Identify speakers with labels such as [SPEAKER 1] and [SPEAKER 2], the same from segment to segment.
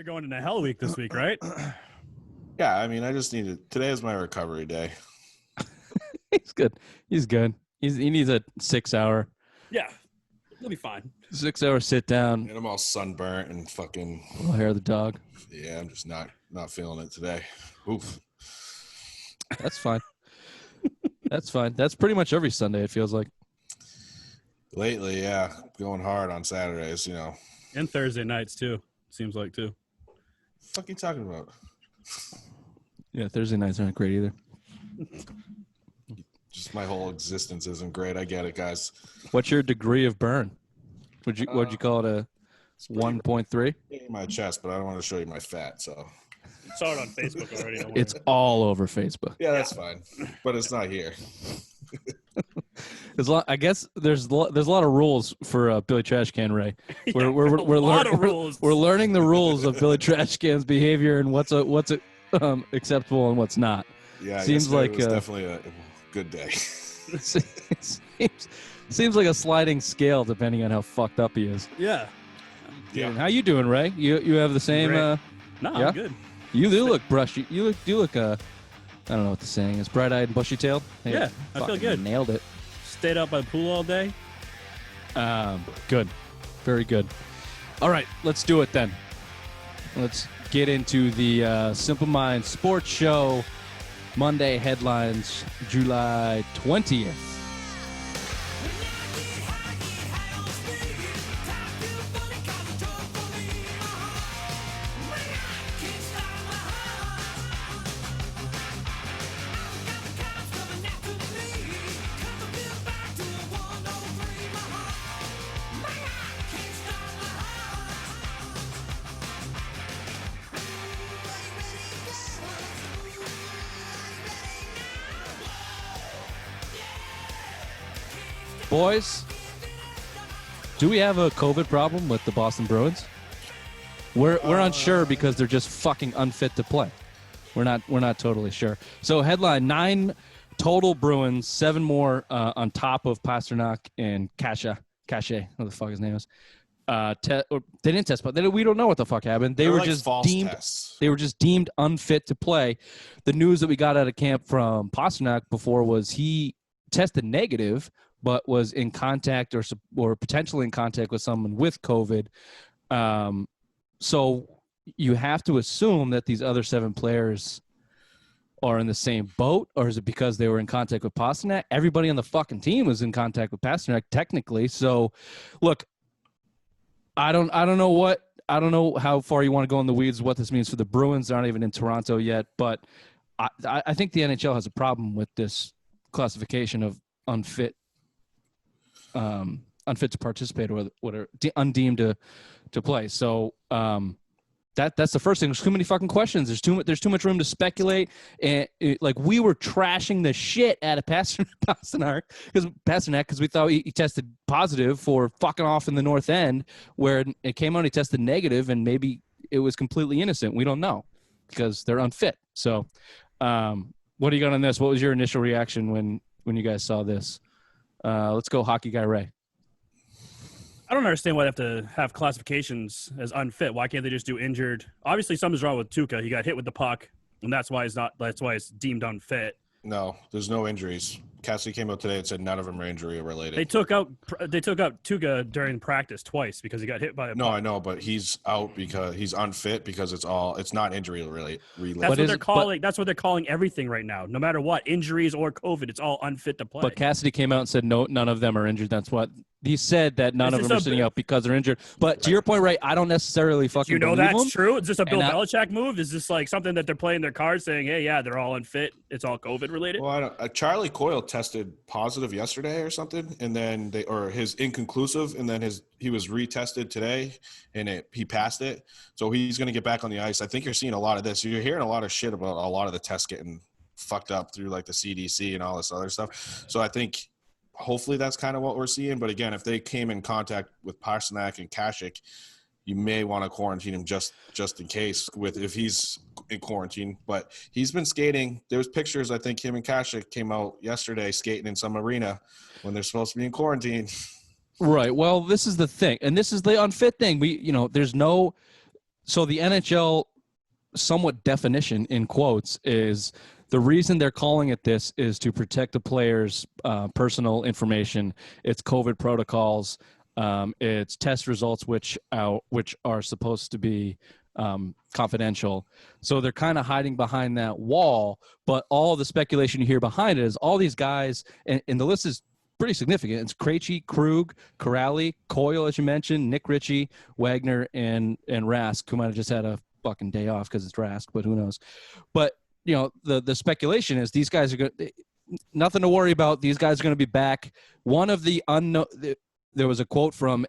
[SPEAKER 1] you're going into hell week this week, right?
[SPEAKER 2] Yeah, I mean, I just needed – today is my recovery day.
[SPEAKER 3] He's good. He's good. He needs a 6 hour.
[SPEAKER 1] Yeah, he'll be fine.
[SPEAKER 3] 6 hour sit down.
[SPEAKER 2] And I'm all sunburnt and fucking –
[SPEAKER 3] Little hair of the dog.
[SPEAKER 2] Yeah, I'm just not feeling it today. Oof.
[SPEAKER 3] That's fine. That's fine. That's pretty much every Sunday, it feels like.
[SPEAKER 2] Lately, yeah, going hard on Saturdays, you know.
[SPEAKER 1] And Thursday nights, too, seems like, too.
[SPEAKER 2] What the fuck are you talking about?
[SPEAKER 3] Yeah, Thursday nights aren't great either.
[SPEAKER 2] Just my whole existence isn't great. I get it, guys.
[SPEAKER 3] What's your degree of burn? Would you call it a 1.3?
[SPEAKER 2] My chest, but I don't want to show you my fat, so.
[SPEAKER 1] Saw it on Facebook already.
[SPEAKER 3] It's all over Facebook.
[SPEAKER 2] Yeah, that's fine, but it's not here.
[SPEAKER 3] I guess there's a lot of rules for Billy Trashcan Ray.
[SPEAKER 1] Yeah, we're
[SPEAKER 3] learning the rules of Billy Trashcan's behavior and what's acceptable and what's not.
[SPEAKER 2] Yeah,
[SPEAKER 3] seems like
[SPEAKER 2] it was definitely a good day.
[SPEAKER 3] seems like a sliding scale depending on how fucked up he is.
[SPEAKER 1] Yeah.
[SPEAKER 3] Yeah. How you doing, Ray? You have the same?
[SPEAKER 1] No,
[SPEAKER 3] yeah?
[SPEAKER 1] I'm good.
[SPEAKER 3] You do look brushy. You look. I don't know what the saying is. Bright-eyed and bushy-tailed. Hey,
[SPEAKER 1] yeah, I feel good.
[SPEAKER 3] Nailed it.
[SPEAKER 1] Stayed out by the pool all day.
[SPEAKER 3] Good. Very good. All right, let's do it then. Let's get into the Simple Minds Sports Show Monday headlines, July 20th. Boys, do we have a COVID problem with the Boston Bruins? We're unsure because they're just fucking unfit to play. We're not totally sure. So headline: 9 total Bruins, 7 more on top of Pasternak and Cache, what the fuck his name is. They didn't test, but we don't know what the fuck happened. They were
[SPEAKER 2] like
[SPEAKER 3] just
[SPEAKER 2] false
[SPEAKER 3] deemed.
[SPEAKER 2] tests.
[SPEAKER 3] They were just deemed unfit to play. The news that we got out of camp from Pasternak before was he tested negative, but was in contact or potentially in contact with someone with COVID. So you have to assume that these other 7 players are in the same boat, or is it because they were in contact with Pasternak? Everybody on the fucking team was in contact with Pasternak technically. So, look, I don't know how far you want to go in the weeds, what this means for the Bruins. They're not even in Toronto yet, but I think the NHL has a problem with this classification of unfit to participate or whatever, undeemed to play. So that's the first thing. There's too many fucking questions. There's too much room to speculate. And like we were trashing the shit out of Pasternak because we thought he tested positive for fucking off in the North End, where it came out he tested negative, and maybe it was completely innocent. We don't know because they're unfit. So what do you got on this? What was your initial reaction when you guys saw this? Let's go hockey guy Ray.
[SPEAKER 1] I don't understand why they have to have classifications as unfit. Why can't they just do injured? Obviously, something's wrong with Tuukka. He got hit with the puck, and that's why it's deemed unfit.
[SPEAKER 2] No, there's no injuries. Cassidy came out today and said none of them are injury related.
[SPEAKER 1] They took out Tuukka during practice twice because he got hit by a puck.
[SPEAKER 2] No, I know, but he's out because he's unfit because it's not injury related.
[SPEAKER 1] That's what they're calling everything right now. No matter what, injuries or COVID, it's all unfit to play.
[SPEAKER 3] But Cassidy came out and said no, none of them are injured. That's what he said, that none of them are sitting out because they're injured. But to your point, Ray, I don't necessarily fucking believe
[SPEAKER 1] that's
[SPEAKER 3] him.
[SPEAKER 1] true? Is this a Bill Belichick move? Is this like something that they're playing their cards saying, hey, yeah, they're all unfit. It's all COVID related?
[SPEAKER 2] Well, Charlie Coyle tested positive yesterday or something, and then his inconclusive, and then he was retested today, and he passed it. So he's going to get back on the ice. I think you're seeing a lot of this. You're hearing a lot of shit about a lot of the tests getting fucked up through like the CDC and all this other stuff. So I think hopefully that's kind of what we're seeing. But again, if they came in contact with Pasternak and Kasich, you may want to quarantine him just in case if he's in quarantine. But he's been skating. There's pictures, I think him and Kasich came out yesterday skating in some arena when they're supposed to be in quarantine.
[SPEAKER 3] Right. Well, this is the thing. And this is the unfit thing. There's no So the NHL somewhat definition in quotes is the reason they're calling it this is to protect the players' personal information. It's COVID protocols. It's test results, which are supposed to be confidential. So they're kind of hiding behind that wall. But all the speculation you hear behind it is all these guys, and the list is pretty significant. It's Krejci, Krug, Corrali, Coyle, as you mentioned, Nick Ritchie, Wagner, and Rask, who might have just had a fucking day off because it's Rask, but who knows? But the speculation is these guys are good. Nothing to worry about. These guys are going to be back. One of the unknown. There was a quote from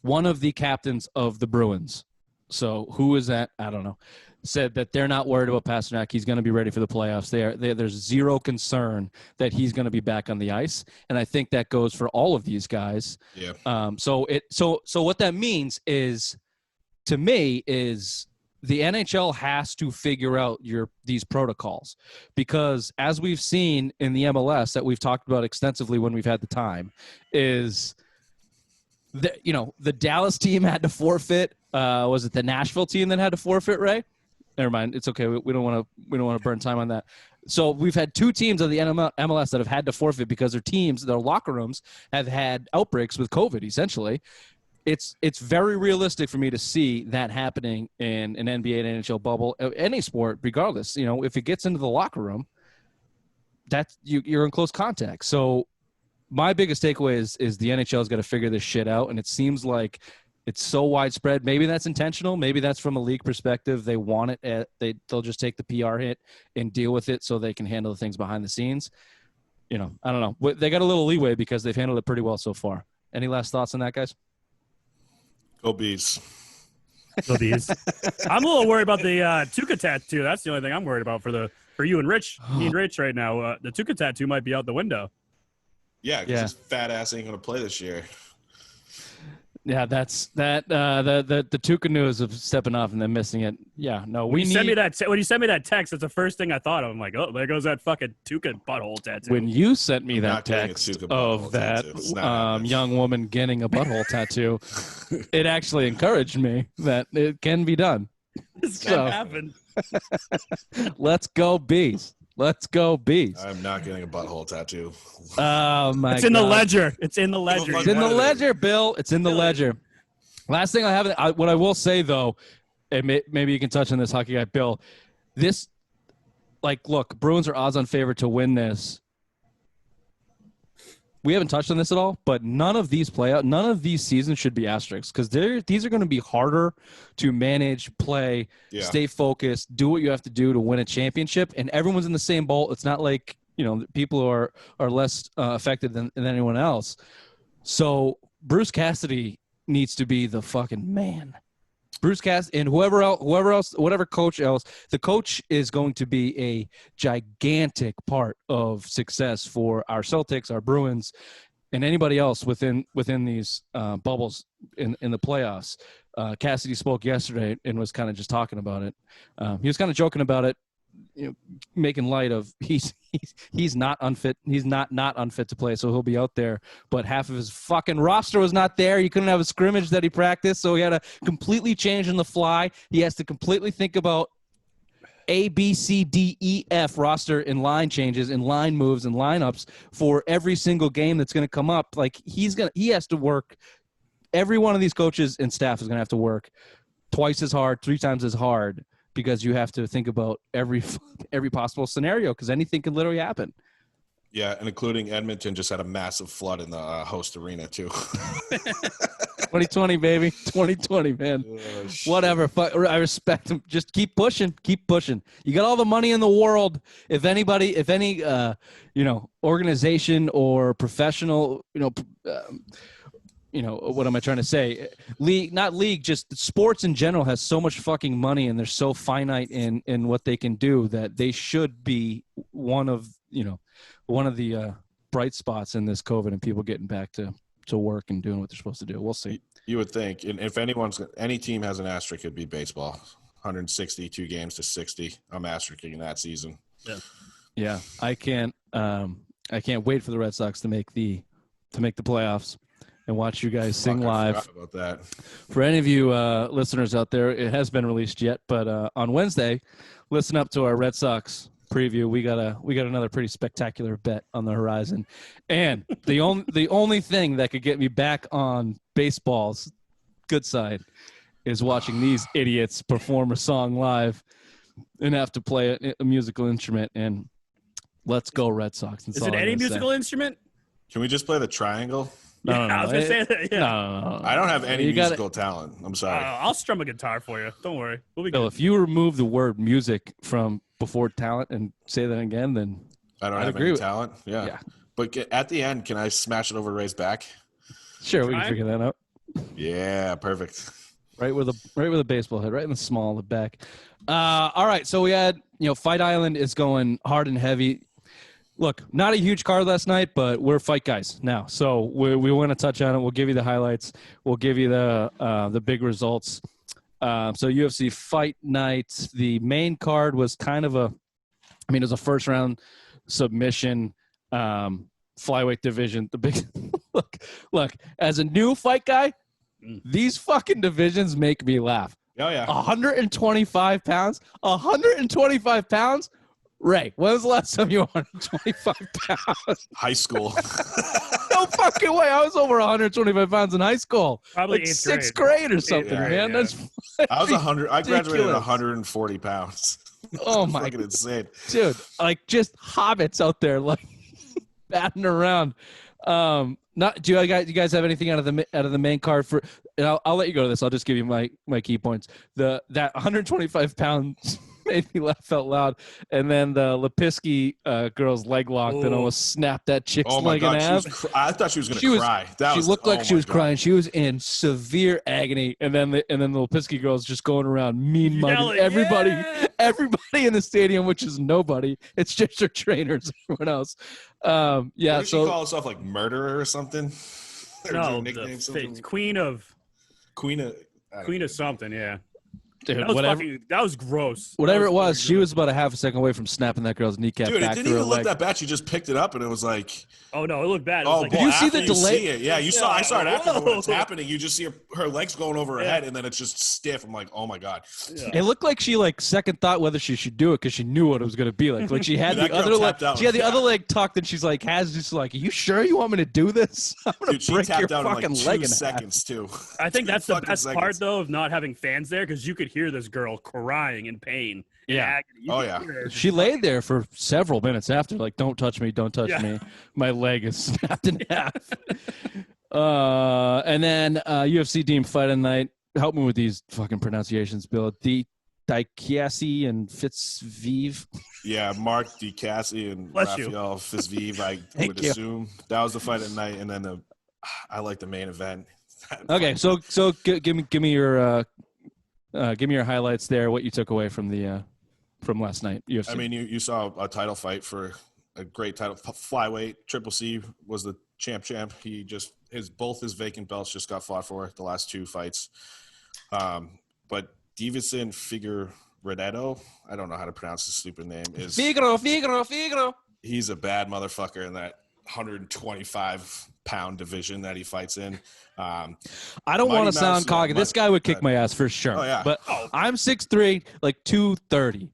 [SPEAKER 3] one of the captains of the Bruins. So who is that? I don't know. Said that they're not worried about Pasternak. He's going to be ready for the playoffs. There's zero concern that he's going to be back on the ice, and I think that goes for all of these guys.
[SPEAKER 2] Yeah.
[SPEAKER 3] So what that means is, to me, is the NHL has to figure out these protocols, because as we've seen in the MLS that we've talked about extensively when we've had the time, is the Dallas team had to forfeit. Was it the Nashville team that had to forfeit, Ray? Never mind. It's okay. We don't want to burn time on that. So we've had two teams of the MLS that have had to forfeit because their locker rooms have had outbreaks with COVID, essentially. It's very realistic for me to see that happening in an NBA and NHL bubble, any sport, regardless. If it gets into the locker room, that's you're in close contact. So my biggest takeaway is the NHL's got to figure this shit out, and it seems like it's so widespread. Maybe that's intentional. Maybe that's from a league perspective. They want it. They'll just take the PR hit and deal with it so they can handle the things behind the scenes. I don't know. They got a little leeway because they've handled it pretty well so far. Any last thoughts on that, guys?
[SPEAKER 2] Go Bees.
[SPEAKER 1] Go Bees. I'm a little worried about the Tuca tattoo. That's the only thing I'm worried about for you and Rich. Me and Rich right now. The Tuca tattoo might be out the window.
[SPEAKER 2] Yeah, because his fat ass ain't going to play this year.
[SPEAKER 3] Yeah, that's that. The Tuca news of stepping off and then missing it. Yeah, no,
[SPEAKER 1] when you sent me that text, that's the first thing I thought of. I'm like, oh, there goes that fucking Tuca butthole tattoo.
[SPEAKER 3] When you sent me that text of that young woman getting a butthole tattoo, it actually encouraged me that it can be done.
[SPEAKER 1] This can happen.
[SPEAKER 3] Let's go Bees. Let's go Bees.
[SPEAKER 2] I'm not getting a butthole tattoo.
[SPEAKER 3] Oh, my God.
[SPEAKER 1] It's in the ledger. It's in the ledger.
[SPEAKER 3] It's in the ledger, Bill. It's in the ledger. Last thing I have, what I will say, though, and maybe you can touch on this, hockey guy, Bill. Look, Bruins are odds-on favorite to win this. We haven't touched on this at all, but none of these seasons should be asterisks, because these are going to be harder to manage, play, stay focused, do what you have to do to win a championship, and everyone's in the same boat. It's not like people are less affected than anyone else. So Bruce Cassidy needs to be the fucking man. Bruce Cassidy and whoever else, whatever coach else, the coach is going to be a gigantic part of success for our Celtics, our Bruins, and anybody else within these bubbles in the playoffs. Cassidy spoke yesterday and was kind of just talking about it. He was kind of joking about it, making light of he's not unfit. He's not unfit to play, so he'll be out there. But half of his fucking roster was not there. He couldn't have a scrimmage that he practiced, so he had to completely change on the fly. He has to completely think about A, B, C, D, E, F roster and line changes and line moves and lineups for every single game that's going to come up. Like he has to work. Every one of these coaches and staff is going to have to work twice as hard, 3 times as hard, because you have to think about every possible scenario, because anything can literally happen.
[SPEAKER 2] Yeah, and including Edmonton just had a massive flood in the host arena too.
[SPEAKER 3] 2020, baby. 2020, man. Oh, whatever. I respect him. Just keep pushing. Keep pushing. You got all the money in the world. If any organization or professional, what am I trying to say? Just sports in general has so much fucking money, and they're so finite in what they can do, that they should be one of the bright spots in this COVID and people getting back to work and doing what they're supposed to do. We'll see.
[SPEAKER 2] You would think, and if any team has an asterisk, it'd be baseball. 162 games to 60. I'm asterisking that season.
[SPEAKER 3] Yeah. I can't wait for the Red Sox to make the playoffs. and watch you guys sing
[SPEAKER 2] Fuck, I
[SPEAKER 3] live.
[SPEAKER 2] forgot about that.
[SPEAKER 3] For any of you listeners out there, it has been released yet, but on Wednesday, listen up to our Red Sox preview. We got another pretty spectacular bet on the horizon, and the only thing that could get me back on baseball's good side is watching these idiots perform a song live and have to play a musical instrument. And let's go Red Sox.
[SPEAKER 1] Is it any musical instrument?
[SPEAKER 2] Can we just play the triangle?
[SPEAKER 3] No,
[SPEAKER 1] I was gonna say that. Yeah.
[SPEAKER 3] No.
[SPEAKER 2] I don't have any
[SPEAKER 3] You gotta-
[SPEAKER 2] musical talent. I'm sorry.
[SPEAKER 1] I'll strum a guitar for you. Don't worry. We'll be
[SPEAKER 3] Bill,
[SPEAKER 1] good.
[SPEAKER 3] if you remove the word music from before talent and say that again, then
[SPEAKER 2] I don't
[SPEAKER 3] I'd
[SPEAKER 2] have
[SPEAKER 3] agree
[SPEAKER 2] any
[SPEAKER 3] with-
[SPEAKER 2] talent. Yeah.
[SPEAKER 3] yeah.
[SPEAKER 2] But at the end, can I smash it over Ray's back?
[SPEAKER 3] Sure, we can
[SPEAKER 1] Try?
[SPEAKER 3] figure that out.
[SPEAKER 2] Yeah, perfect.
[SPEAKER 3] Right with a baseball head, right in the small of the back. All right, so we had Fight Island is going hard and heavy. Look, not a huge card last night, but we're fight guys now, so we want to touch on it. We'll give you the highlights. We'll give you the big results. So UFC Fight Night, the main card was kind of it was a first round submission, flyweight division. The big look. As a new fight guy, these fucking divisions make me laugh.
[SPEAKER 2] Oh, yeah.
[SPEAKER 3] 125 pounds. 125 pounds. Ray, when was the last time you were 125 pounds?
[SPEAKER 2] High school.
[SPEAKER 3] No fucking way. I was over 125 pounds in high school.
[SPEAKER 1] Probably
[SPEAKER 3] like
[SPEAKER 1] eighth
[SPEAKER 3] sixth
[SPEAKER 1] grade.
[SPEAKER 3] grade or something,
[SPEAKER 2] grade,
[SPEAKER 3] man.
[SPEAKER 1] yeah.
[SPEAKER 3] That's
[SPEAKER 2] I was 100. I graduated at
[SPEAKER 3] ridiculous.
[SPEAKER 2] 140 pounds.
[SPEAKER 3] Oh my
[SPEAKER 2] Fucking insane.
[SPEAKER 3] dude, like just hobbits out there like batting around. Not do you guys have anything out of the main card for? And I'll let you go to this. I'll just give you my key points. That 125 pounds made me laugh out loud, and then the Lipinski girl's leg lock that almost snapped that chick's
[SPEAKER 2] Oh my
[SPEAKER 3] leg in
[SPEAKER 2] god,
[SPEAKER 3] half.
[SPEAKER 2] I thought she was going to cry.
[SPEAKER 3] She looked like
[SPEAKER 2] oh
[SPEAKER 3] she
[SPEAKER 2] my
[SPEAKER 3] was
[SPEAKER 2] God.
[SPEAKER 3] crying. She was in severe agony, and then the Lipinski girl's just going around mean mugging
[SPEAKER 1] Yelling,
[SPEAKER 3] everybody in the stadium, which is nobody. It's just her trainers, everyone else. Yeah.
[SPEAKER 2] What did
[SPEAKER 3] So
[SPEAKER 2] she call herself, like murderer or something? Or
[SPEAKER 1] No,
[SPEAKER 2] her nickname something?
[SPEAKER 1] Queen of something. Yeah.
[SPEAKER 3] dude,
[SPEAKER 1] That was
[SPEAKER 3] whatever.
[SPEAKER 1] that was gross.
[SPEAKER 3] Whatever
[SPEAKER 1] That
[SPEAKER 3] it was,
[SPEAKER 1] fucking
[SPEAKER 3] she
[SPEAKER 1] gross.
[SPEAKER 3] was about a half a second away from snapping that girl's kneecap
[SPEAKER 2] Dude, it
[SPEAKER 3] back
[SPEAKER 2] didn't
[SPEAKER 3] through her
[SPEAKER 2] even look
[SPEAKER 3] leg.
[SPEAKER 2] that bad. She just picked it up, and it was like,
[SPEAKER 1] Oh no, it looked bad. It was
[SPEAKER 2] oh,
[SPEAKER 1] like,
[SPEAKER 3] Did you see
[SPEAKER 2] after
[SPEAKER 3] the delay?
[SPEAKER 2] See it. Yeah, you saw. I saw it after when it's
[SPEAKER 1] Whoa.
[SPEAKER 2] happening. You just see her legs going over her
[SPEAKER 1] Yeah.
[SPEAKER 2] head, and then it's just stiff. I'm like, oh my god.
[SPEAKER 1] Yeah.
[SPEAKER 3] It looked like she second thought whether she should do it because she knew what it was going to be like. Like she had
[SPEAKER 2] Dude,
[SPEAKER 3] the
[SPEAKER 2] that girl
[SPEAKER 3] other leg.
[SPEAKER 2] tapped out.
[SPEAKER 3] She had the
[SPEAKER 2] Yeah.
[SPEAKER 3] other leg tucked, and she's like, "Are you sure you want me to do this? I'm going
[SPEAKER 2] Dude,
[SPEAKER 3] to
[SPEAKER 2] she
[SPEAKER 3] break your
[SPEAKER 2] tapped out in
[SPEAKER 3] fucking
[SPEAKER 2] like
[SPEAKER 3] leg
[SPEAKER 2] 2
[SPEAKER 3] in half."
[SPEAKER 2] seconds too.
[SPEAKER 1] I think
[SPEAKER 2] 2
[SPEAKER 1] that's the
[SPEAKER 2] fucking
[SPEAKER 1] best part
[SPEAKER 2] seconds.
[SPEAKER 1] though of not having fans there because you could hear this girl crying in pain. in
[SPEAKER 3] Yeah.
[SPEAKER 1] agony. You
[SPEAKER 2] Oh,
[SPEAKER 1] could
[SPEAKER 2] yeah.
[SPEAKER 1] hear her.
[SPEAKER 3] She laid there for several minutes after, like, "Don't touch me, don't touch
[SPEAKER 1] Yeah.
[SPEAKER 3] me. My leg is snapped in half." And then UFC Deemed Fight of the Night. Help me with these fucking pronunciations, Bill. Dikiasi and Fitzvive.
[SPEAKER 2] Yeah, Mark DeCassi and
[SPEAKER 1] Bless you.
[SPEAKER 2] Rafael Fizviv, I
[SPEAKER 3] Thank
[SPEAKER 2] would
[SPEAKER 3] you.
[SPEAKER 2] assume. That was the fight at night, and then I like the main event.
[SPEAKER 3] Okay, so give me your highlights there. What you took away from the from last night? UFC.
[SPEAKER 2] I mean, you saw a title fight for a great title. Flyweight, Triple C was the champ. He just both his vacant belts just got fought for the last 2 fights. But Davison Figueiredo, I don't know how to pronounce his stupid name.
[SPEAKER 3] Figaro.
[SPEAKER 2] He's a bad motherfucker in that 125-pound division that he fights in.
[SPEAKER 3] I don't
[SPEAKER 2] Mighty
[SPEAKER 3] want to sound
[SPEAKER 2] Mouse,
[SPEAKER 3] cocky.
[SPEAKER 2] yeah,
[SPEAKER 3] This guy would kick my ass for sure.
[SPEAKER 2] Oh, yeah.
[SPEAKER 3] But I'm 6'3", like 230.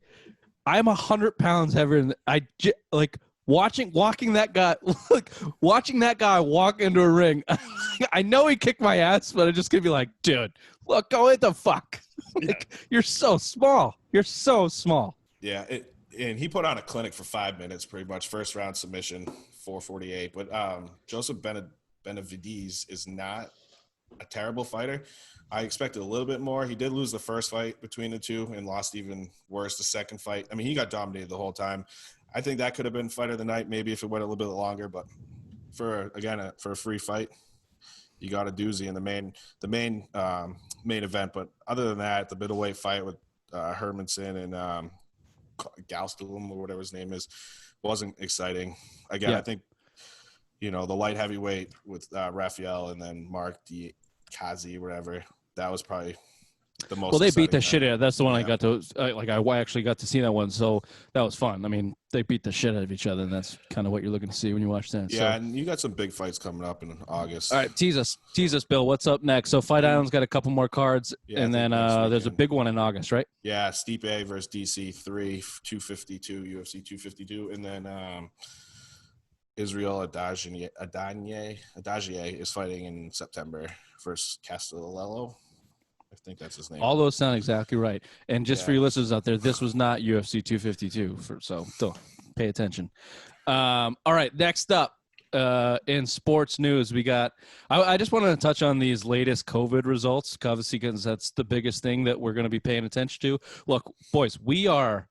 [SPEAKER 3] I'm 100 pounds heavier than watching that guy walk into a ring. I know he kicked my ass, but I'm just gonna be like, dude, look, go hit the fuck. You're so small. You're so small.
[SPEAKER 2] Yeah, and he put on a clinic for 5 minutes, pretty much. First round submission, 448. But Joseph Benavidez is not a terrible fighter. I expected a little bit more. He did lose the first fight between the two and lost even worse the second fight. I mean, he got dominated the whole time. I think that could have been fight of the night, maybe if it went a little bit longer. But for a free fight, you got a doozy in the main event. But other than that, the middleweight fight with Hermanson and Gastelum or whatever his name is wasn't exciting. Again,
[SPEAKER 3] Yeah.
[SPEAKER 2] I think the light heavyweight with Rafael and then Mark DeCassi, whatever. That was probably the most.
[SPEAKER 3] Well, they beat the
[SPEAKER 2] exciting
[SPEAKER 3] shit
[SPEAKER 2] night.
[SPEAKER 3] out of. That's the one I
[SPEAKER 2] Yeah.
[SPEAKER 3] got to. I actually got to see that one, so that was fun. I mean, they beat the shit out of each other, and that's kind of what you're looking to see when you watch that.
[SPEAKER 2] Yeah,
[SPEAKER 3] So.
[SPEAKER 2] and you got some big fights coming up in August.
[SPEAKER 3] All right, tease us, Bill. What's up next? So Fight Island's got a couple more cards,
[SPEAKER 2] Yeah, I
[SPEAKER 3] and
[SPEAKER 2] think
[SPEAKER 3] then
[SPEAKER 2] next
[SPEAKER 3] there's a
[SPEAKER 2] weekend.
[SPEAKER 3] big one in August, right?
[SPEAKER 2] Yeah, Stipe versus DC 3, 252, UFC 252, and then Israel Adagier is fighting in September versus Castellello. I think that's his name.
[SPEAKER 3] All those sound exactly right. And just for
[SPEAKER 2] Yeah.
[SPEAKER 3] your listeners out there, this was not UFC 252, so pay attention. All right, next up in sports news, we got. I just wanted to touch on these latest COVID results, obviously, because that's the biggest thing that we're going to be paying attention to. Look, boys, we are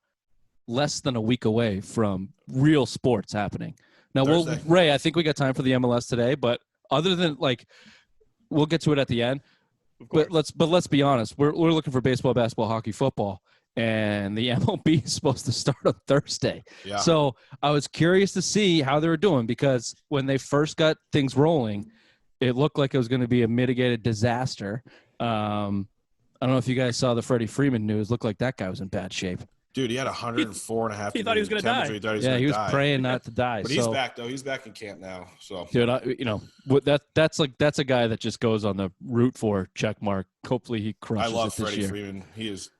[SPEAKER 3] less than a week away from real sports happening. Now,
[SPEAKER 2] Thursday.
[SPEAKER 3] Ray, I think we got time for the MLS today, but other than we'll get to it at the end. But let's be honest. We're looking for baseball, basketball, hockey, football, and the MLB is supposed to start on Thursday.
[SPEAKER 2] Yeah.
[SPEAKER 3] So I was curious to see how they were doing, because when they first got things rolling, it looked like it was going to be a mitigated disaster. I don't know if you guys saw the Freddie Freeman news. Looked like that guy was in bad shape.
[SPEAKER 2] Dude, he had 104.5.
[SPEAKER 1] He thought he was gonna die.
[SPEAKER 3] He was praying not to die.
[SPEAKER 2] But he's back though. He's back in camp now. So,
[SPEAKER 3] dude, that's a guy that just goes on the root for check mark. Hopefully he
[SPEAKER 2] I
[SPEAKER 3] crushes
[SPEAKER 2] love
[SPEAKER 3] it this
[SPEAKER 2] Freddie
[SPEAKER 3] year.
[SPEAKER 2] Freeman. He is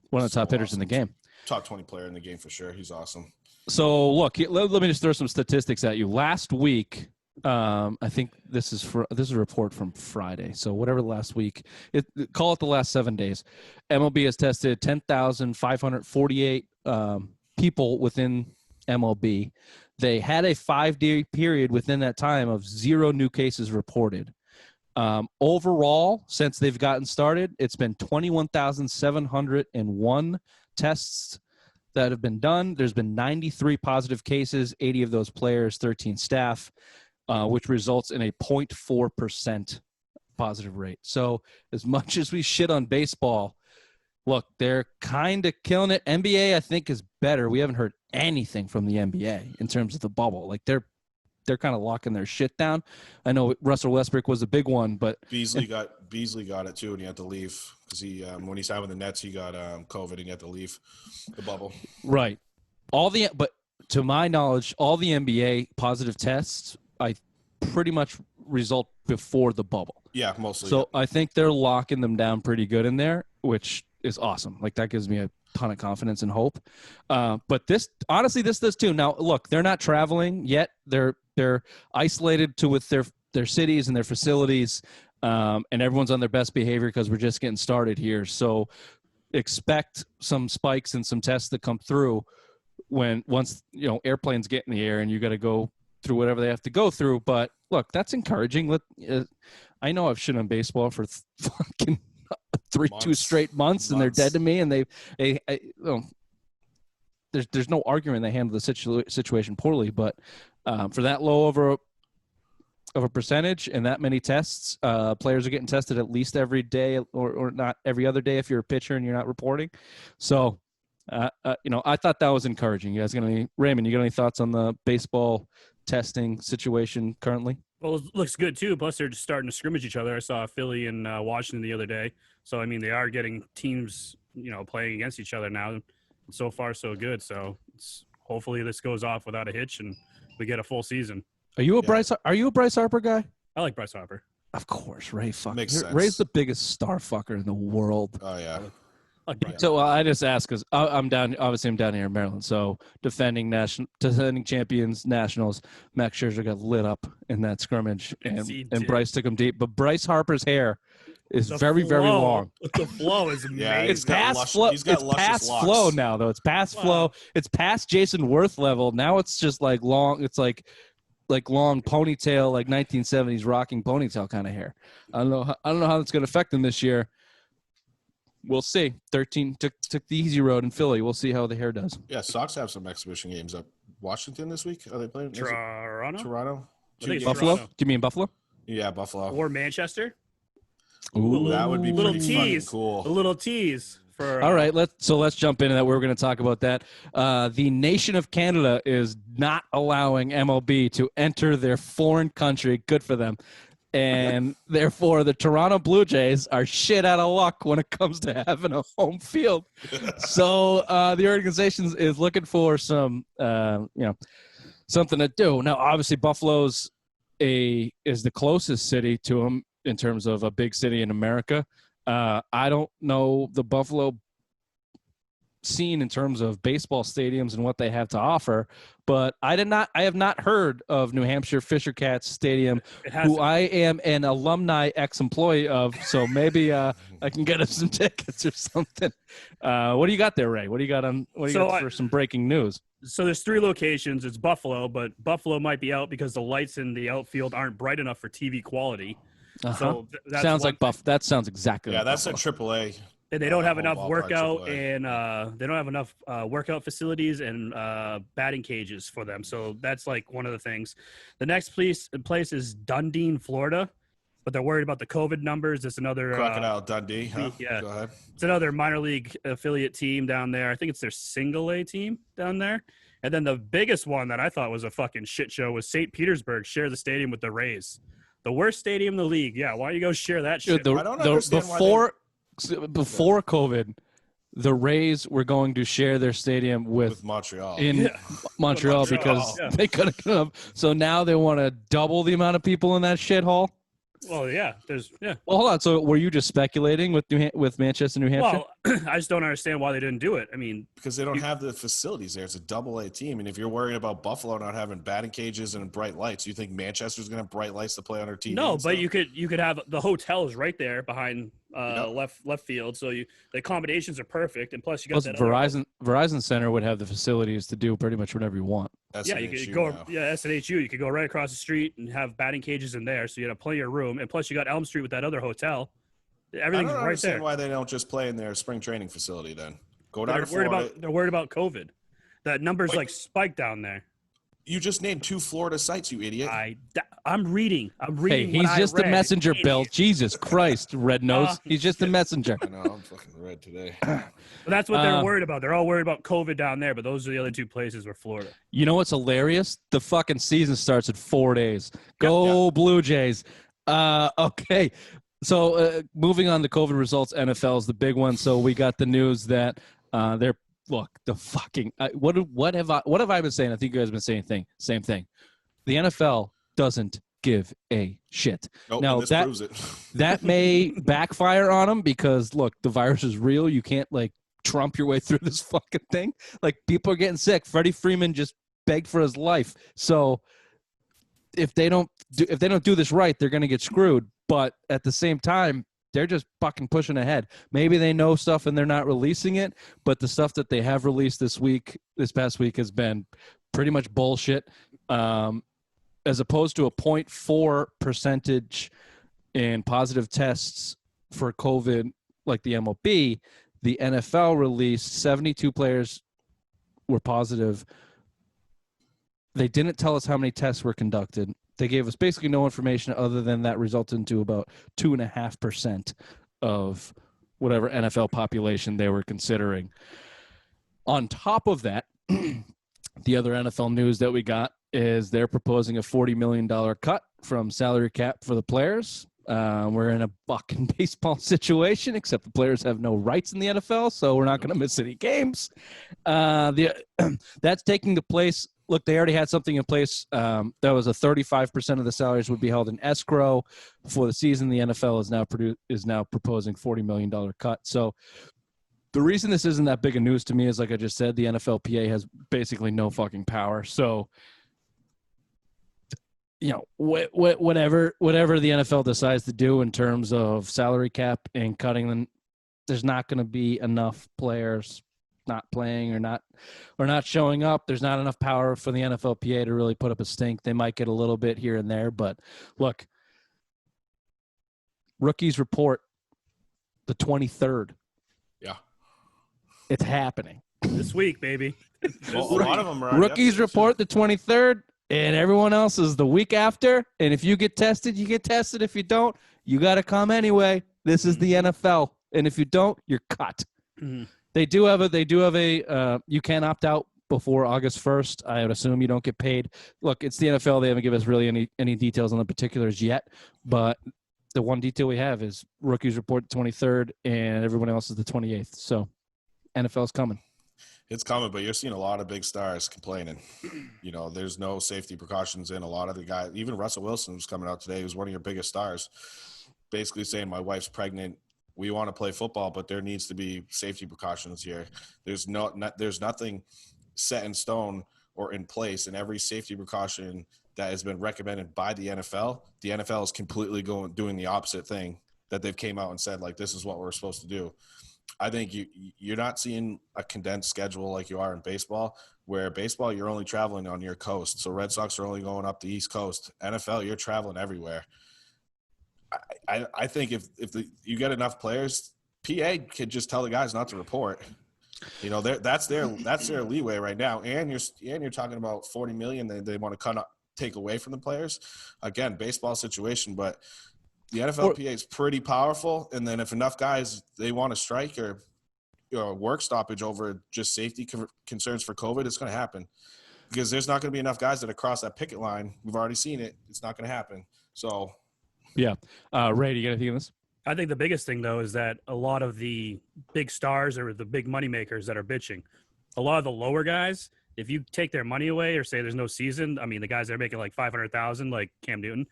[SPEAKER 3] One of the top hitters
[SPEAKER 2] awesome.
[SPEAKER 3] in the game.
[SPEAKER 2] Top 20 player in the game for sure. He's awesome.
[SPEAKER 3] So look, let me just throw some statistics at you. Last week, I think this is a report from Friday. So whatever last week, call it the last 7 days. MLB has tested 10,548 people within MLB. They had a 5-day period within that time of 0 new cases reported. Overall, since they've gotten started, it's been 21,701 tests that have been done. There's been 93 positive cases, 80 of those players, 13 staff, which results in a 0.4% positive rate. So as much as we shit on baseball, look, they're kind of killing it. NBA, I think, is better. We haven't heard anything from the NBA in terms of the bubble. Like they're kind of locking their shit down. I know Russell Westbrook was a big one, but
[SPEAKER 2] Beasley got it too, and he had to leave because he when he signed with the Nets, he got COVID and he had to leave the bubble.
[SPEAKER 3] Right. But to my knowledge, all the NBA positive tests, I pretty much result before the bubble.
[SPEAKER 2] Yeah, mostly.
[SPEAKER 3] So I think they're locking them down pretty good in there, which is awesome. Like that gives me a ton of confidence and hope. But this does too. Now, look, they're not traveling yet. They're isolated with their cities and their facilities, and everyone's on their best behavior because we're just getting started here. So expect some spikes and some tests that come through once airplanes get in the air and you got to go through whatever they have to go through. But look, that's encouraging. I know I've shit on baseball for fucking 2 straight months, and they're dead to me. And there's no argument they handle the situation poorly, but for that low of a percentage and that many tests, players are getting tested at least every day or not every other day if you're a pitcher and you're not reporting. So, I thought that was encouraging. You guys Raymond, you got any thoughts on the baseball testing situation currently?
[SPEAKER 1] Well, it looks good too. Plus, they're just starting to scrimmage each other. I saw Philly and Washington the other day. So, I mean, they are getting teams, playing against each other now. So far, so good. So, hopefully, this goes off without a hitch and we get a full season.
[SPEAKER 3] Are you a Bryce Harper guy?
[SPEAKER 1] I like Bryce Harper.
[SPEAKER 3] Of course, Ray.
[SPEAKER 2] Makes sense.
[SPEAKER 3] Ray's the biggest star fucker in the world.
[SPEAKER 2] Oh yeah.
[SPEAKER 1] I like Bryce.
[SPEAKER 3] So I just asked because I'm down. Obviously, I'm down here in Maryland. So defending champions, Nationals, Max Scherzer got lit up in that scrimmage, and Bryce took him deep. But Bryce Harper's hair is very long.
[SPEAKER 1] The flow is amazing.
[SPEAKER 2] Yeah,
[SPEAKER 3] It's past flow.
[SPEAKER 2] He's got
[SPEAKER 3] It's past
[SPEAKER 2] locks.
[SPEAKER 3] flow now, though. It's past flow. It's past Jason Worth level. Now it's just like long. It's like long ponytail, like 1970s rocking ponytail kind of hair. I don't know how that's going to affect him this year. We'll see. 13 took the easy road in Philly. We'll see how the hair does.
[SPEAKER 2] Yeah, Sox have some exhibition games up. Washington this week? Are they playing? Toronto?
[SPEAKER 1] I think it's
[SPEAKER 3] Buffalo?
[SPEAKER 1] Toronto.
[SPEAKER 3] Do you mean Buffalo?
[SPEAKER 2] Yeah, Buffalo.
[SPEAKER 1] Or Manchester.
[SPEAKER 3] Ooh,
[SPEAKER 2] that would be
[SPEAKER 1] little
[SPEAKER 2] pretty
[SPEAKER 1] tease.
[SPEAKER 2] fucking cool.
[SPEAKER 1] A little tease for.
[SPEAKER 3] All right, let's jump into that. We're going to talk about that. The nation of Canada is not allowing MLB to enter their foreign country. Good for them. And therefore, the Toronto Blue Jays are shit out of luck when it comes to having a home field. So the organization is looking for some, something to do. Now, obviously, Buffalo's is the closest city to them in terms of a big city in America. I don't know the Buffalo scene in terms of baseball stadiums and what they have to offer, but I have not heard of New Hampshire Fisher Cats Stadium, who I am an alumni ex-employee of, so maybe I can get us some tickets or something. What do you got there, Ray? What do you got for some breaking news?
[SPEAKER 1] So there's 3 locations. It's Buffalo, but Buffalo might be out because the lights in the outfield aren't bright enough for TV quality. So that
[SPEAKER 3] sounds like That sounds exactly.
[SPEAKER 2] Yeah,
[SPEAKER 3] like
[SPEAKER 2] that's
[SPEAKER 3] Buffalo.
[SPEAKER 2] a AAA.
[SPEAKER 1] And they don't have enough workout
[SPEAKER 2] AAA.
[SPEAKER 1] and they don't have enough workout facilities and batting cages for them. So that's like one of the things. The next place is Dundee, Florida, but they're worried about the COVID numbers. It's another
[SPEAKER 2] Crocodile Dundee. Huh?
[SPEAKER 1] Yeah,
[SPEAKER 2] Go ahead.
[SPEAKER 1] It's another minor league affiliate team down there. I think it's their single A team down there. And then the biggest one that I thought was a fucking shit show was St. Petersburg share the stadium with the Rays. The worst stadium in the league. Yeah, why don't you go share that shit?
[SPEAKER 2] I don't understand
[SPEAKER 3] before COVID, the Rays were going to share their stadium with
[SPEAKER 2] Montreal.
[SPEAKER 3] Montreal because they couldn't come. So now they want to double the amount of people in that shithole.
[SPEAKER 1] Well, yeah.
[SPEAKER 3] Well, hold on. So were you just speculating with Manchester, New Hampshire?
[SPEAKER 1] Well, I just don't understand why they didn't do it. I mean,
[SPEAKER 2] because they don't have the facilities there. It's a AA team, and if you're worried about Buffalo not having batting cages and bright lights, you think Manchester's going to have bright lights to play on their TV?
[SPEAKER 1] No, but you could have the hotel is right there behind left field, so the accommodations are perfect, and plus you got
[SPEAKER 3] that Verizon Center would have the facilities to do pretty much whatever you want.
[SPEAKER 1] You could go SNHU. You could go right across the street and have batting cages in there, so you have plenty of room, and plus you got Elm Street with that other hotel. Everything's right there. I don't understand
[SPEAKER 2] why they don't just play in their spring training facility then. Go down to Florida.
[SPEAKER 1] They're worried about COVID. That number's spiked down there.
[SPEAKER 2] You just named 2 Florida sites, you idiot.
[SPEAKER 1] I'm reading.
[SPEAKER 3] Hey, he's just the messenger, Bill. Jesus Christ, red nose. He's just the messenger.
[SPEAKER 2] I know. I'm fucking red today.
[SPEAKER 1] But that's what they're worried about. They're all worried about COVID down there, but those are the other 2 places were Florida.
[SPEAKER 3] You know what's hilarious? The fucking season starts in 4 days. Go Blue Jays. Okay. So moving on to COVID results, NFL is the big one. So we got the news that they're the fucking what have I been saying? I think you guys have been saying same thing. The NFL doesn't give a shit.
[SPEAKER 2] Nope,
[SPEAKER 3] now
[SPEAKER 2] this proves it.
[SPEAKER 3] That may backfire on them because look, the virus is real. You can't Trump your way through this fucking thing. People are getting sick. Freddie Freeman just begged for his life. So if they don't do this right, they're going to get screwed. But at the same time, they're just fucking pushing ahead. Maybe they know stuff and they're not releasing it, but the stuff that they have released this past week has been pretty much bullshit. As opposed to a 0.4% in positive tests for COVID, like the MLB, the NFL released 72 players were positive. They didn't tell us how many tests were conducted. They gave us basically no information other than that resulted into about 2.5% of whatever NFL population they were considering. On top of that, the other NFL news that we got is they're proposing a $40 million cut from salary cap for the players. We're in a fucking baseball situation, except the players have no rights in the NFL, so we're not going to miss any games. That's taking the place. Look, they already had something in place. That was a 35% of the salaries would be held in escrow before the season. The NFL is now proposing $40 million cut. So the reason this isn't that big of news to me is, like I just said, the NFLPA has basically no fucking power. So, whatever the NFL decides to do in terms of salary cap and cutting them, there's not going to be enough players not playing or not showing up. There's not enough power for the NFLPA to really put up a stink. They might get a little bit here and there, but look, rookies report the 23rd.
[SPEAKER 2] Yeah.
[SPEAKER 3] It's happening.
[SPEAKER 1] This week, baby.
[SPEAKER 2] Well, a lot of them are.
[SPEAKER 3] Rookies report the 23rd, and everyone else is the week after. And if you get tested, you get tested. If you don't, you got to come anyway. This is the NFL. And if you don't, you're cut.
[SPEAKER 1] Mm-hmm.
[SPEAKER 3] They do have a you can opt out before August 1st. I would assume you don't get paid. Look, it's the NFL. They haven't given us really any details on the particulars yet, but the one detail we have is rookies report the 23rd and everyone else is the 28th. So NFL's coming.
[SPEAKER 2] It's coming, but you're seeing a lot of big stars complaining. There's no safety precautions in a lot of the guys. Even Russell Wilson was coming out today. He was one of your biggest stars, basically saying, my wife's pregnant. We want to play football, but there needs to be safety precautions here. There's nothing set in stone or in place, and every safety precaution that has been recommended by the NFL is completely doing the opposite thing that they've came out and said, like, this is what we're supposed to do. I think you're not seeing a condensed schedule like you are in baseball, where baseball, you're only traveling on your coast. So Red Sox are only going up the East Coast. NFL, you're traveling everywhere. I think if you get enough players, PA could just tell the guys not to report. That's their leeway right now. And you're talking about $40 million they want to take away from the players. Again, baseball situation, but the NFLPA is pretty powerful, and then if enough guys, they want to strike or work stoppage over just safety concerns for COVID, it's going to happen because there's not going to be enough guys that across that picket line. We've already seen it. It's not going to happen. So,
[SPEAKER 3] yeah. Ray, do you got anything on this?
[SPEAKER 1] I think the biggest thing, though, is that a lot of the big stars or the big moneymakers that are bitching, a lot of the lower guys, if you take their money away or say there's no season, I mean, the guys that are making like $500,000, like Cam Newton,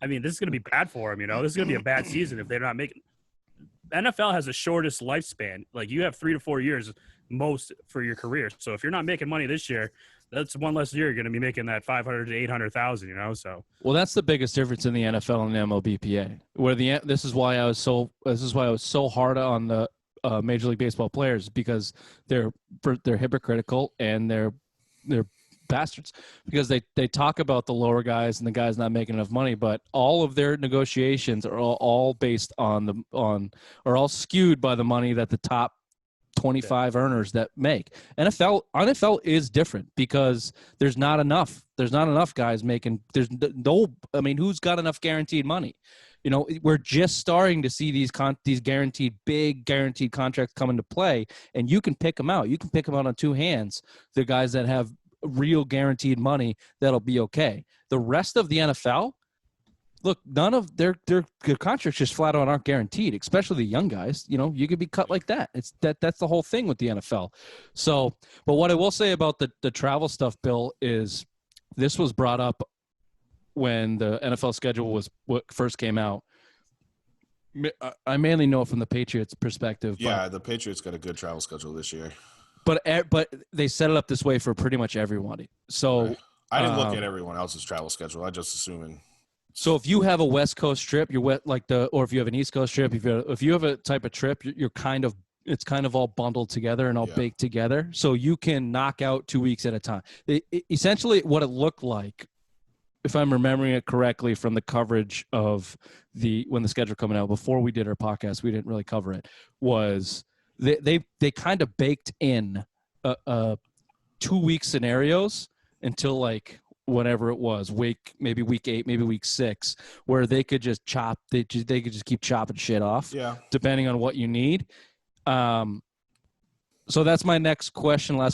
[SPEAKER 1] I mean, this is going to be bad for them. This is going to be a bad season if they're not making. NFL has the shortest lifespan. Like, you have 3 to 4 years most for your career. So if you're not making money this year, that's one less year you're going to be making that 500 to 800,000. So
[SPEAKER 3] well, that's the biggest difference in the NFL and the MLBPA. Where this is why I was so hard on the Major League Baseball players, because they're hypocritical and they're bastards, because they talk about the lower guys and the guys not making enough money, but all of their negotiations are all based on are all skewed by the money that the top 25 earners that make. NFL is different because there's not enough guys making. Who's got enough guaranteed money? We're just starting to see these big guaranteed contracts come into play, and you can pick them out. You can pick them out on two hands. The guys that have real guaranteed money, that'll be okay. The rest of the NFL, look, none of their contracts just flat out aren't guaranteed, especially the young guys. You could be cut like that. That's the whole thing with the NFL. So, but what I will say about the travel stuff, Bill, is this was brought up when the NFL schedule was what first came out. I mainly know it from the Patriots' perspective.
[SPEAKER 2] Yeah, the Patriots got a good travel schedule this year.
[SPEAKER 3] But they set it up this way for pretty much everybody. So
[SPEAKER 2] right. I didn't look at everyone else's travel schedule. I just assuming.
[SPEAKER 3] So if you have a West Coast trip, or if you have an East Coast trip, if you have a type of trip, it's kind of all bundled together and all baked together. So you can knock out 2 weeks at a time. Essentially, what it looked like, if I'm remembering it correctly from the coverage of when the schedule coming out before we did our podcast, we didn't really cover it, was they kind of baked in 2 week scenarios until like whatever it was, maybe week 8, maybe week 6, where they could just they could just keep chopping shit off, depending on what you need. So that's my last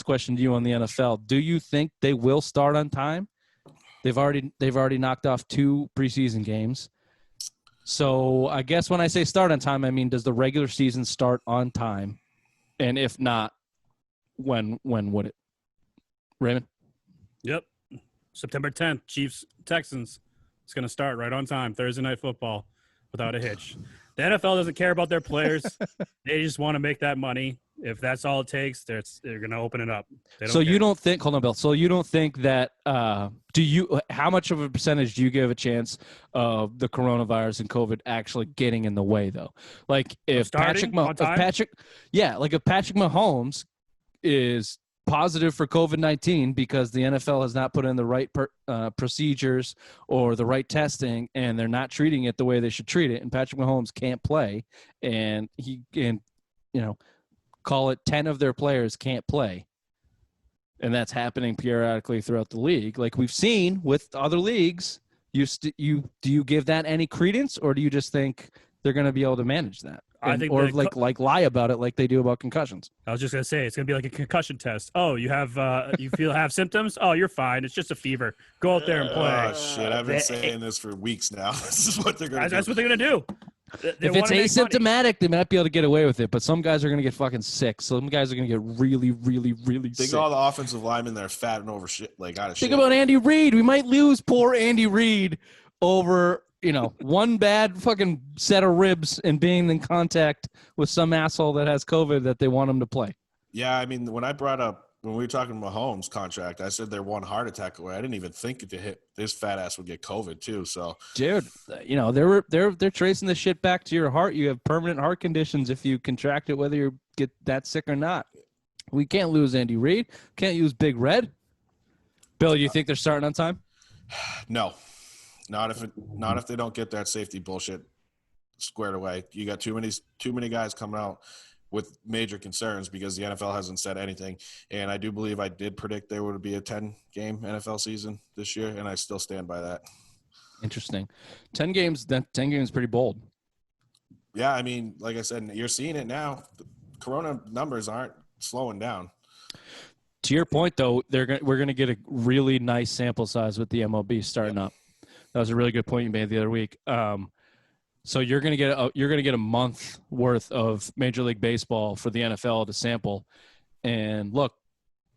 [SPEAKER 3] question to you on the NFL. Do you think they will start on time? They've already knocked off 2 preseason games. So I guess when I say start on time, I mean, does the regular season start on time? And if not, when would it? Raymond?
[SPEAKER 1] Yep. September 10th, Chiefs, Texans. It's going to start right on time. Thursday Night Football without a hitch. The NFL doesn't care about their players. They just want to make that money. If that's all it takes, they're going to open it up.
[SPEAKER 3] So you don't think – hold on, Bill. So you don't think that how much of a percentage do you give a chance of the coronavirus and COVID actually getting in the way, though? Like if Patrick Mahomes is positive for COVID-19 because the NFL has not put in the right procedures or the right testing, and they're not treating it the way they should treat it, and Patrick Mahomes can't play, and call it 10 of their players can't play, and that's happening periodically throughout the league, like we've seen with other leagues. Do you give that any credence, or do you just think they're going to be able to manage that?
[SPEAKER 1] I think
[SPEAKER 3] or
[SPEAKER 1] that
[SPEAKER 3] like lie about it like they do about concussions.
[SPEAKER 1] I was just gonna say it's gonna be like a concussion test. Oh, you have symptoms? Oh, you're fine. It's just a fever. Go out there and play.
[SPEAKER 2] Oh shit! I've been saying this for weeks now. This is what they're gonna do.
[SPEAKER 1] That's what they're gonna do. They
[SPEAKER 3] If it's
[SPEAKER 1] wanna make money.
[SPEAKER 3] asymptomatic, they might be able to get away with it, but some guys are going to get fucking sick. Some guys are going to get really, really, really
[SPEAKER 2] Think
[SPEAKER 3] sick.
[SPEAKER 2] of all the offensive linemen that are fat and over shit, like out of shit.
[SPEAKER 3] Think about Andy Reid. We might lose poor Andy Reid over, one bad fucking set of ribs and being in contact with some asshole that has COVID that they want him to play.
[SPEAKER 2] Yeah, I mean, when we were talking Mahomes' contract, I said they're one heart attack away. I didn't even think to hit this fat ass would get COVID too. So,
[SPEAKER 3] dude, they're tracing the shit back to your heart. You have permanent heart conditions if you contract it, whether you get that sick or not. We can't lose Andy Reid. Can't use Big Red. Bill, you think they're starting on time?
[SPEAKER 2] No, not if they don't get that safety bullshit squared away. You got too many guys coming out with major concerns because the NFL hasn't said anything. And I do believe I did predict there would be a 10-game NFL season this year, and I still stand by that.
[SPEAKER 3] Interesting. 10 games pretty bold.
[SPEAKER 2] Yeah, I mean, like I said, you're seeing it now. The Corona numbers aren't slowing down.
[SPEAKER 3] To your point, though, we're going to get a really nice sample size with the MLB starting up. That was a really good point you made the other week. So you're going to get a month worth of Major League Baseball for the NFL to sample. And look,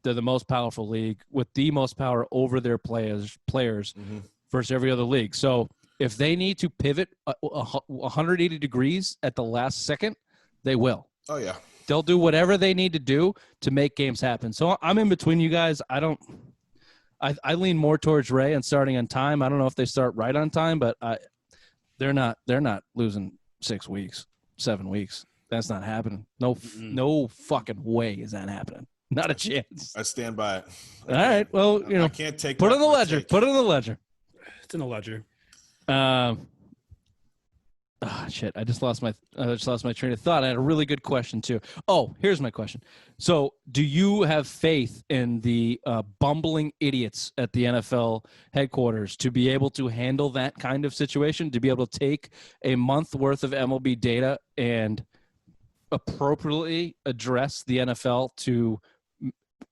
[SPEAKER 3] they're the most powerful league with the most power over their players versus every other league. So if they need to pivot 180 degrees at the last second, they will.
[SPEAKER 2] Oh yeah.
[SPEAKER 3] They'll do whatever they need to do to make games happen. So I'm in between you guys. I lean more towards Ray and starting on time. I don't know if they start right on time, but they're not losing 6 weeks, 7 weeks. That's not happening. No fucking way is that happening. Not a chance.
[SPEAKER 2] I stand by it.
[SPEAKER 3] All right. Well,
[SPEAKER 2] I can't take.
[SPEAKER 3] Put it in the ledger. Put it in the ledger.
[SPEAKER 1] It's in the ledger.
[SPEAKER 3] Shit! I just lost my train of thought. I had a really good question too. Oh, here's my question. So, do you have faith in the bumbling idiots at the NFL headquarters to be able to handle that kind of situation? To be able to take a month worth of MLB data and appropriately address the NFL to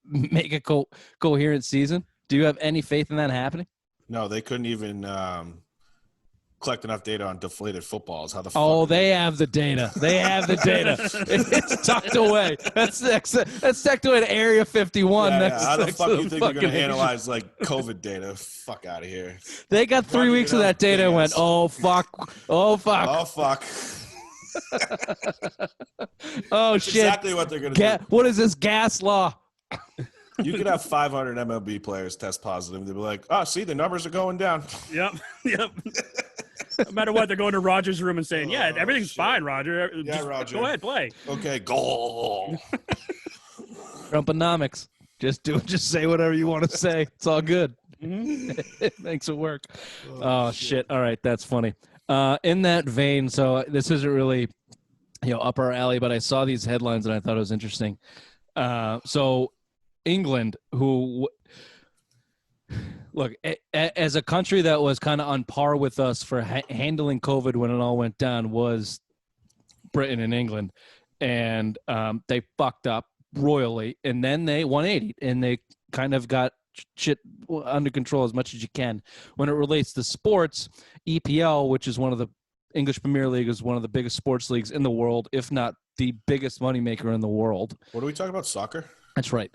[SPEAKER 3] make a coherent season? Do you have any faith in that happening?
[SPEAKER 2] No, they couldn't even collect enough data on deflated footballs. How the fuck?
[SPEAKER 3] Oh, they have the data. They have the data. It's tucked away. That's tucked away at Area 51.
[SPEAKER 2] Yeah. How the fuck do you think they're going to analyze like COVID data? Fuck out of here.
[SPEAKER 3] They got 3 weeks of that data and went, oh fuck, oh fuck,
[SPEAKER 2] oh fuck.
[SPEAKER 3] Oh
[SPEAKER 2] That's
[SPEAKER 3] shit!
[SPEAKER 2] exactly what they're going to do.
[SPEAKER 3] What is this gas law?
[SPEAKER 2] You could have 500 MLB players test positive. They'd be like, "Oh, see, the numbers are going down."
[SPEAKER 1] Yep. No matter what, they're going to Roger's room and saying, "Yeah, everything's fine, Roger.
[SPEAKER 2] Yeah, Roger.
[SPEAKER 1] Go ahead, play."
[SPEAKER 2] Okay, goal.
[SPEAKER 3] Trumponomics. Just say whatever you want to say. It's all good.
[SPEAKER 1] Mm-hmm.
[SPEAKER 3] It makes it work. Oh shit! All right, that's funny. In that vein, so this isn't really, up our alley, but I saw these headlines and I thought it was interesting. So England, who look as a country that was kind of on par with us for handling COVID when it all went down, was Britain and England, and they fucked up royally, and then they 180 and they kind of got shit under control as much as you can. When it relates to sports, EPL, which is one of the English Premier League, is one of the biggest sports leagues in the world, if not the biggest moneymaker in the world.
[SPEAKER 2] What are we talking about? Soccer?
[SPEAKER 3] That's right.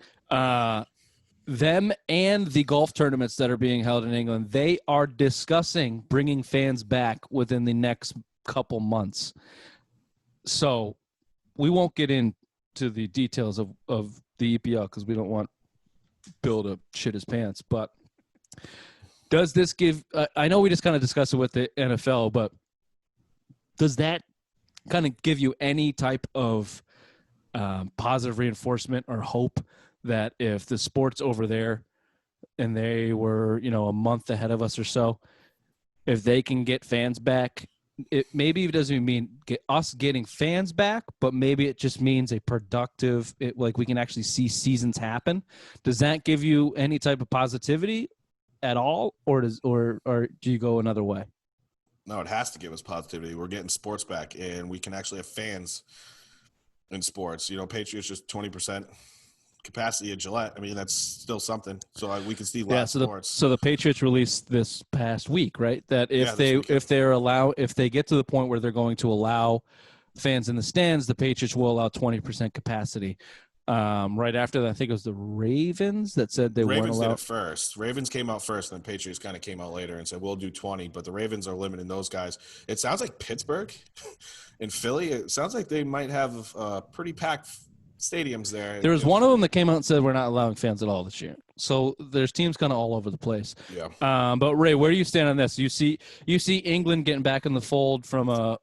[SPEAKER 3] Them and the golf tournaments that are being held in England, they are discussing bringing fans back within the next couple months. So we won't get into the details of the EPL because we don't want Bill to shit his pants. But does this give I know we just kind of discussed it with the NFL, but does that kind of give you any type of positive reinforcement or hope that if the sports over there and they were, a month ahead of us or so, if they can get fans back, maybe it doesn't even mean us getting fans back, but maybe it just means a productive, like we can actually see seasons happen. Does that give you any type of positivity at all, or do you go another way?
[SPEAKER 2] No, it has to give us positivity. We're getting sports back, and we can actually have fans in sports. Patriots just 20% capacity at Gillette. I mean, that's still something. So we can see live sports.
[SPEAKER 3] So the Patriots released this past week, right? That if they get to the point where they're going to allow fans in the stands, the Patriots will allow 20% capacity. Right after that, I think it was the Ravens that said they weren't allowed.
[SPEAKER 2] Ravens did it first. Ravens came out first, and then Patriots kind of came out later and said, we'll do 20, but the Ravens are limiting those guys. It sounds like Pittsburgh and Philly, it sounds like they might have pretty packed stadiums there.
[SPEAKER 3] There was one of them that came out and said we're not allowing fans at all this year. So there's teams kind of all over the place.
[SPEAKER 2] Yeah.
[SPEAKER 3] But Ray, where do you stand on this? You see England getting back in the fold from a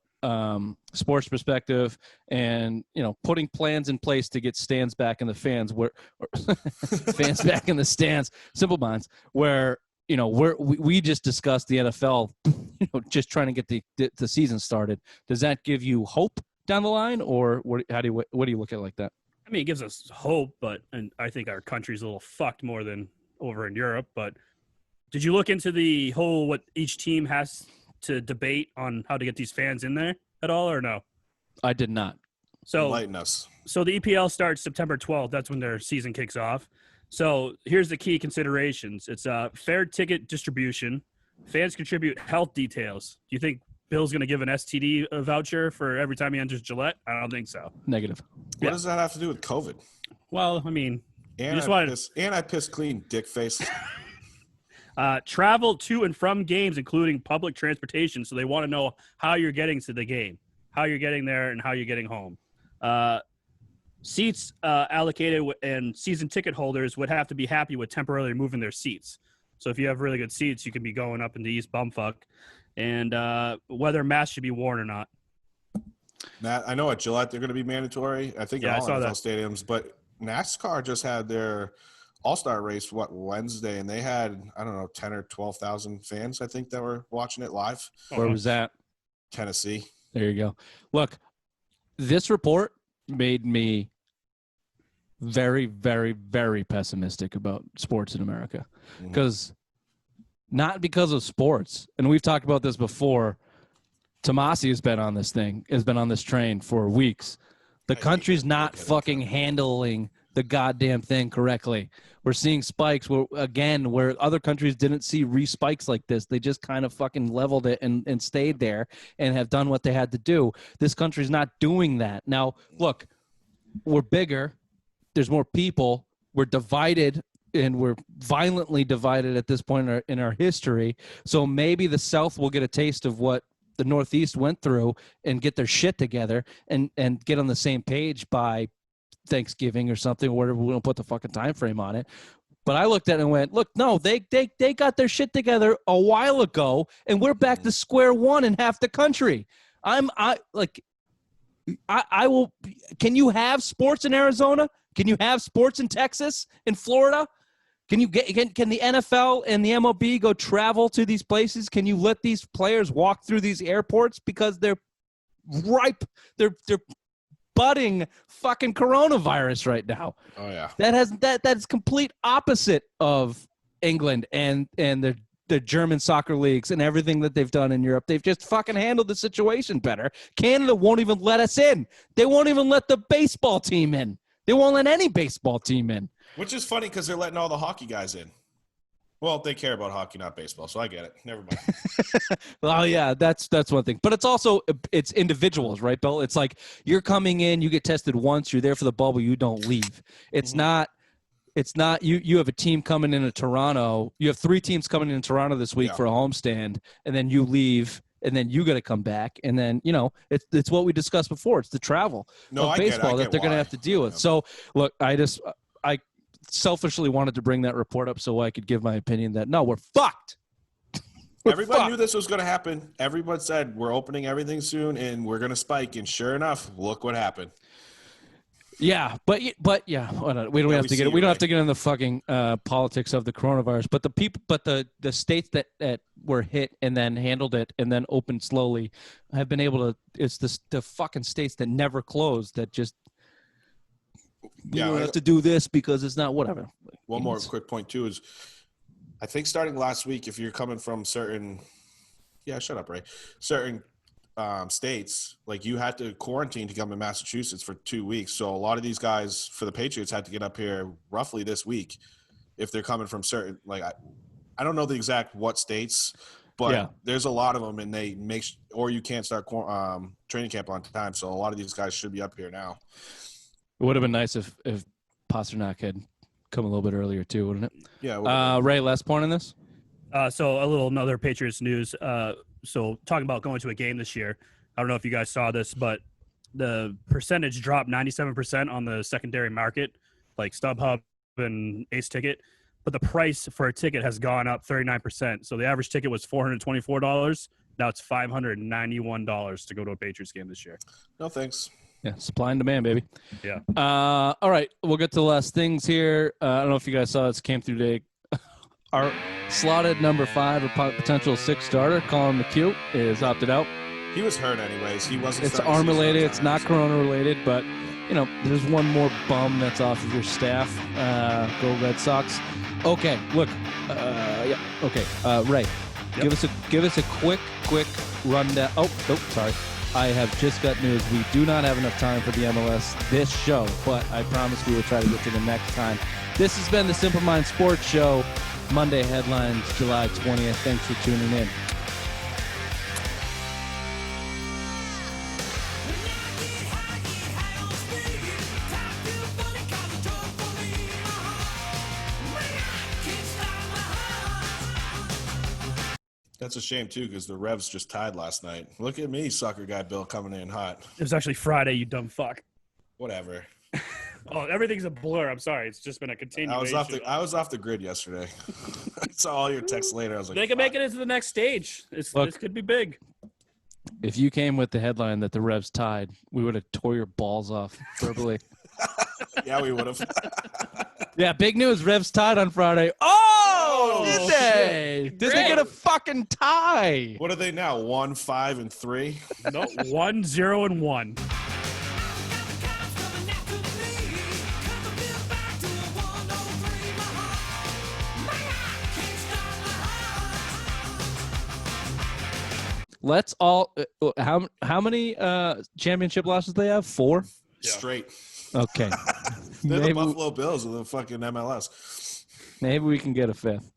[SPEAKER 3] sports perspective, and putting plans in place to get stands back in the fans fans back in the stands. Simple minds. Where we just discussed the NFL, just trying to get the season started. Does that give you hope down the line, or what do you look at it like that?
[SPEAKER 1] I mean, it gives us hope, and I think our country's a little fucked more than over in Europe. But did you look into the whole what each team has to debate on how to get these fans in there at all, or no?
[SPEAKER 3] I did not.
[SPEAKER 1] So
[SPEAKER 2] enlighten us.
[SPEAKER 1] So the EPL starts September 12th. That's when their season kicks off. So here's the key considerations. It's fair ticket distribution. Fans contribute health details. Do you think Bill's going to give an STD voucher for every time he enters Gillette? I don't think so.
[SPEAKER 3] Negative.
[SPEAKER 2] What does that have to do with COVID?
[SPEAKER 1] Well, I mean,
[SPEAKER 2] I pissed clean, dick face.
[SPEAKER 1] Travel to and from games, including public transportation. So they want to know how you're getting to the game, how you're getting there, and how you're getting home. Seats allocated and season ticket holders would have to be happy with temporarily moving their seats. So if you have really good seats, you can be going up into East Bumfuck. And whether masks should be worn or not.
[SPEAKER 2] Matt, I know at Gillette they're going to be mandatory. I think in all NFL stadiums. But NASCAR just had their All-Star race, Wednesday, and they had, 10 or 12,000 fans, I think, that were watching it live.
[SPEAKER 3] Where was that?
[SPEAKER 2] Tennessee.
[SPEAKER 3] There you go. Look, this report made me very, very, very pessimistic about sports in America. Because not because of sports, and we've talked about this before. Tomasi has been on this train for weeks. The country's not fucking handling the goddamn thing correctly. We're seeing spikes where other countries didn't see re-spikes like this. They just kind of fucking leveled it and stayed there and have done what they had to do. This country's not doing that. Now, look, we're bigger. There's more people. We're divided, and we're violently divided at this point in our history. So maybe the South will get a taste of what the Northeast went through and get their shit together and get on the same page by Thanksgiving or something, or whatever. We don't put the fucking time frame on it. But I looked at it and went, look, no, they got their shit together a while ago, and we're back to square one in half the country. I will. Can you have sports in Arizona? Can you have sports in Texas, in Florida? Can the NFL and the MLB go travel to these places? Can you let these players walk through these airports because they're ripe? They're budding fucking coronavirus right now.
[SPEAKER 2] Oh yeah.
[SPEAKER 3] That's complete opposite of England and the German soccer leagues and everything that they've done in Europe. They've just fucking handled the situation better. Canada won't even let us in. They won't even let the baseball team in. They won't let any baseball team in. Which
[SPEAKER 2] is funny because they're letting all the hockey guys in. Well, they care about hockey, not baseball, so I get it. Never mind.
[SPEAKER 3] Well, yeah, that's one thing. But it's individuals, right, Bill? It's like you're coming in, you get tested once, you're there for the bubble, you don't leave. It's not you have a team coming into Toronto. You have 3 teams coming in Toronto this week for a homestand, and then you leave. And then you got to come back, and then it's what we discussed before. It's the travel of baseball that they're going to have to deal with. So, look, I selfishly wanted to bring that report up so I could give my opinion that no, we're fucked.
[SPEAKER 2] Everybody knew this was going to happen. Everyone said we're opening everything soon, and we're going to spike. And sure enough, look what happened.
[SPEAKER 3] Yeah, but yeah, we don't have to get. We don't have to get into the fucking politics of the coronavirus. But the states that were hit and then handled it and then opened slowly have been able to. It's the fucking states that never closed that just. We don't have to do this because it's not whatever.
[SPEAKER 2] One more quick point too is, I think starting last week, if you're coming from certain Yeah, shut up, Ray. Certain states, like you had to quarantine to come to Massachusetts for 2 weeks. So a lot of these guys for the Patriots had to get up here roughly this week if they're coming from certain, like, I don't know the exact what states, but there's a lot of them, and they or you can't start training camp on time. So a lot of these guys should be up here now.
[SPEAKER 3] It would have been nice if Pasternak had come a little bit earlier too, wouldn't it?
[SPEAKER 2] Yeah.
[SPEAKER 3] Ray, last point on this?
[SPEAKER 1] So another Patriots news. So talking about going to a game this year, I don't know if you guys saw this, but the percentage dropped 97% on the secondary market, like StubHub and Ace Ticket, but the price for a ticket has gone up 39%. So the average ticket was $424. Now it's $591 to go to a Patriots game this year.
[SPEAKER 2] No thanks.
[SPEAKER 3] Yeah, supply and demand, baby.
[SPEAKER 1] Yeah.
[SPEAKER 3] All right, we'll get to the last things here. I don't know if you guys saw this, came through today. Our slotted number 5, a potential 6 starter, Colin McHugh, is opted out.
[SPEAKER 2] He was hurt anyways. He wasn't.
[SPEAKER 3] It's arm related. It's not corona related, but there's one more bum that's off of your staff. Go Red Sox. Okay, look. Okay, Ray, give us a quick rundown. Oh, sorry. I have just got news. We do not have enough time for the MLS this show, but I promise we will try to get to the next time. This has been the Simple Mind Sports Show. Monday headlines, July 20th. Thanks for tuning in.
[SPEAKER 2] That's a shame, too, because the Revs just tied last night. Look at me, soccer guy Bill, coming in hot.
[SPEAKER 1] It was actually Friday, you dumb fuck.
[SPEAKER 2] Whatever.
[SPEAKER 1] Oh, everything's a blur. I'm sorry. It's just been a continuation.
[SPEAKER 2] I was off the grid yesterday. I saw all your texts later. I was like,
[SPEAKER 1] they can make it into the next stage. This could be big.
[SPEAKER 3] If you came with the headline that the Revs tied, we would have tore your balls off verbally.
[SPEAKER 2] Yeah, we would have.
[SPEAKER 3] Yeah, big news. Revs tied on Friday. Oh, did they? Did they get a fucking tie?
[SPEAKER 2] What are they now? 1, 5, and 3?
[SPEAKER 1] No, 1, 0, and 1.
[SPEAKER 3] Let's all. How many championship losses do they have? 4?
[SPEAKER 2] Yeah. Straight.
[SPEAKER 3] Okay.
[SPEAKER 2] They're the Buffalo Bills of the fucking MLS.
[SPEAKER 3] Maybe we can get a 5th.